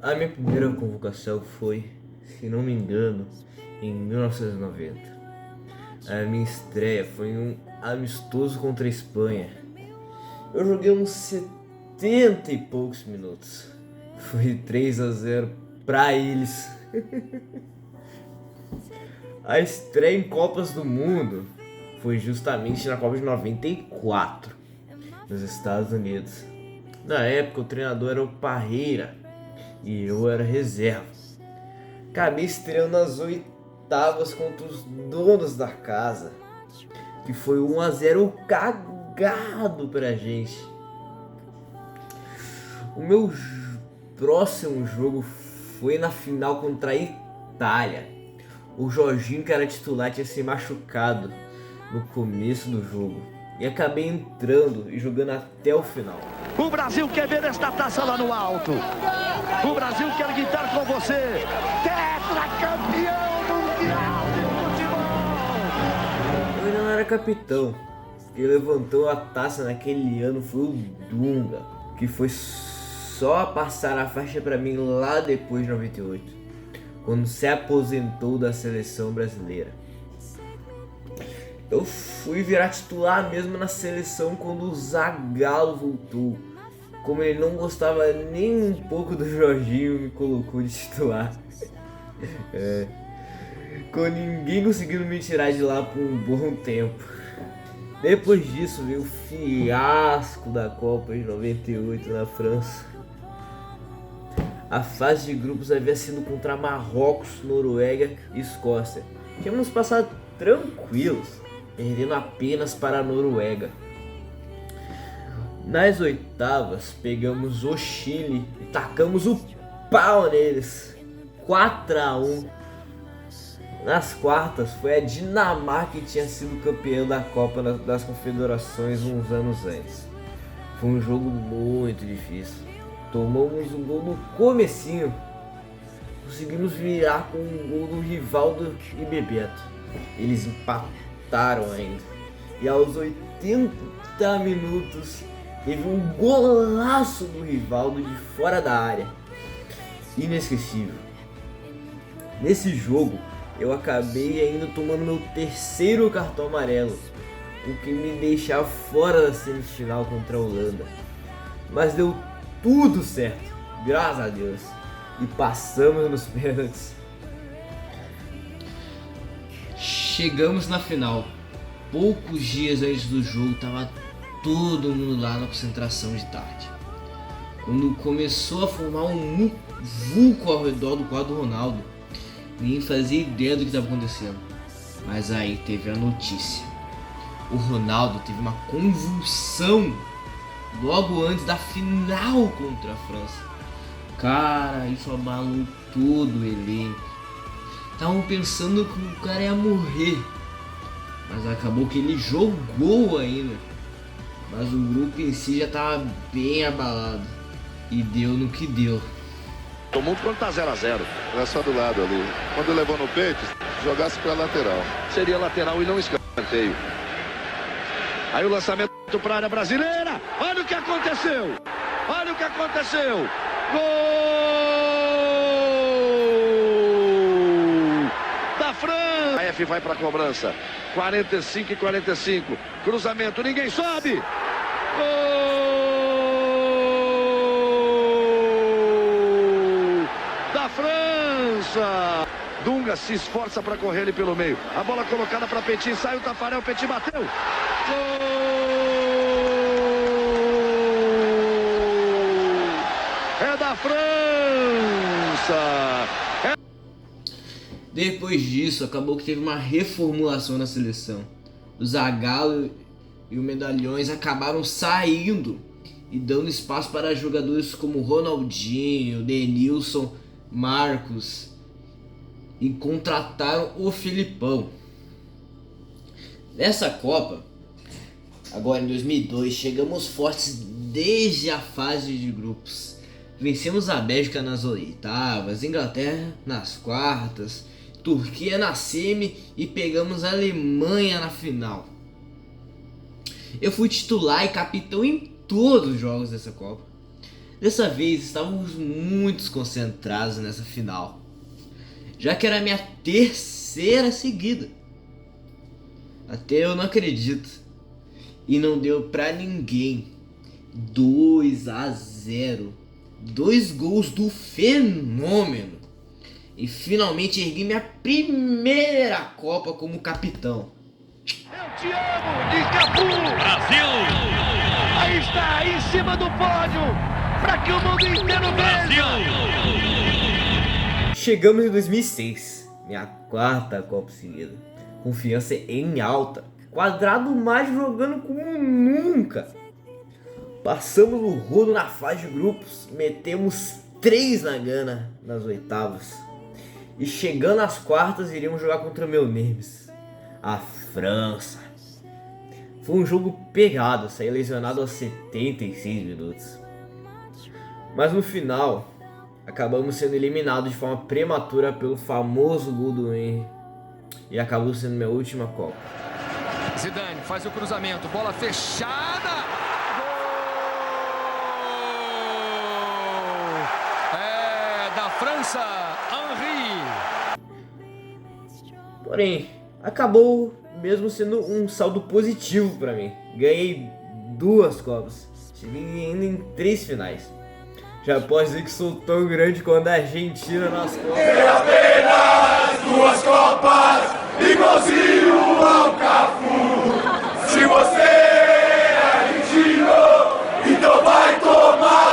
A minha primeira convocação foi, se não me engano, em 1990. A minha estreia foi em um amistoso contra a Espanha. Eu joguei uns 70 e poucos minutos. Foi 3-0 pra eles. A estreia em Copas do Mundo foi justamente na Copa de 94, nos Estados Unidos. Na época o treinador era o Parreira e eu era reserva. Acabei estreando nas oitavas contra os donos da casa, que foi 1-0 cagado pra gente. O meu próximo jogo foi na final contra a Itália. O Jorginho, que era titular, tinha se machucado no começo do jogo e acabei entrando e jogando até o final. O Brasil quer ver esta taça lá no alto. O Brasil quer gritar com você: tetracampeão mundial de futebol! Eu ainda não era capitão. Quem levantou a taça naquele ano foi o Dunga, que foi só passar a faixa para mim lá depois de 98, quando se aposentou da seleção brasileira. Eu fui virar titular mesmo na seleção quando o Zagallo voltou. Como ele não gostava nem um pouco do Jorginho, me colocou de titular. Com ninguém conseguindo me tirar de lá por um bom tempo. Depois disso veio o fiasco da Copa de 98 na França. A fase de grupos havia sido contra Marrocos, Noruega e Escócia. Tínhamos passado tranquilos, perdendo apenas para a Noruega. Nas oitavas, pegamos o Chile e tacamos o pau neles, 4-1. Nas quartas, foi a Dinamarca que tinha sido campeã da Copa das Confederações uns anos antes. Foi um jogo muito difícil. Tomamos um gol no comecinho. Conseguimos virar com um gol do Rivaldo e Bebeto. Eles empataram ainda. E aos 80 minutos teve um golaço do Rivaldo de fora da área. Inesquecível. Nesse jogo eu acabei ainda tomando meu terceiro cartão amarelo, o que me deixava fora da semifinal contra a Holanda. Mas deu tudo certo, graças a Deus, e passamos nos pênaltis. Chegamos na final. Poucos dias antes do jogo, tava todo mundo lá na concentração de tarde. Quando começou a formar um vulco ao redor do quadro do Ronaldo, ninguém fazia ideia do que estava acontecendo. Mas aí teve a notícia. O Ronaldo teve uma convulsão logo antes da final contra a França. Cara, isso abalou todo o elenco. Estavam pensando que o cara ia morrer, mas acabou que ele jogou ainda. Mas o grupo em si já estava bem abalado e deu no que deu. O mundo quando tá 0-0. Era só do lado ali. Quando levou no peito, jogasse pra lateral. Seria lateral e não escanteio. Aí o lançamento para a área brasileira. Olha o que aconteceu. Olha o que aconteceu. Gol da França. A F vai para a cobrança. 45 e 45. Cruzamento, ninguém sobe. Gol da França. Dunga se esforça para correr ele pelo meio. A bola colocada para Petit, sai o Tafarel, Petit bateu. Gol! É da França! Depois disso, acabou que teve uma reformulação na seleção. O Zagallo e o Medalhões acabaram saindo e dando espaço para jogadores como Ronaldinho, Denilson, Marcos, e contrataram o Filipão. Nessa Copa, agora em 2002, chegamos fortes desde a fase de grupos. Vencemos a Bélgica nas oitavas, Inglaterra nas quartas, Turquia na semi e pegamos a Alemanha na final. Eu fui titular e capitão em todos os jogos dessa Copa. Dessa vez estávamos muito concentrados nessa final, já que era a minha terceira seguida. Até eu não acredito. E não deu pra ninguém. 2-0. 2 gols do Fenômeno. E finalmente ergui minha primeira Copa como capitão. Eu te amo, diz Cafu! Brasil! Aí está, em cima do pódio, para que o mundo inteiro veja! Chegamos em 2006, minha quarta Copa seguida. Confiança em alta. Quadrado mais jogando como nunca. Passamos o rodo na fase de grupos. Metemos 3 na Gana nas oitavas. E chegando às quartas, iríamos jogar contra o meu Nemes, a França. Foi um jogo pegado, saí lesionado aos 76 minutos. Mas no final, acabamos sendo eliminados de forma prematura pelo famoso gol do Henry. E acabou sendo minha última Copa. Zidane faz o cruzamento, bola fechada. Gol! É da França, Henry. Porém, acabou mesmo sendo um saldo positivo para mim. Ganhei 2 Copas, cheguei ainda em 3 finais. Já posso dizer que sou tão grande quanto a Argentina nas Copas. Apenas 2 Copas, igualzinho ao Cafu. Se você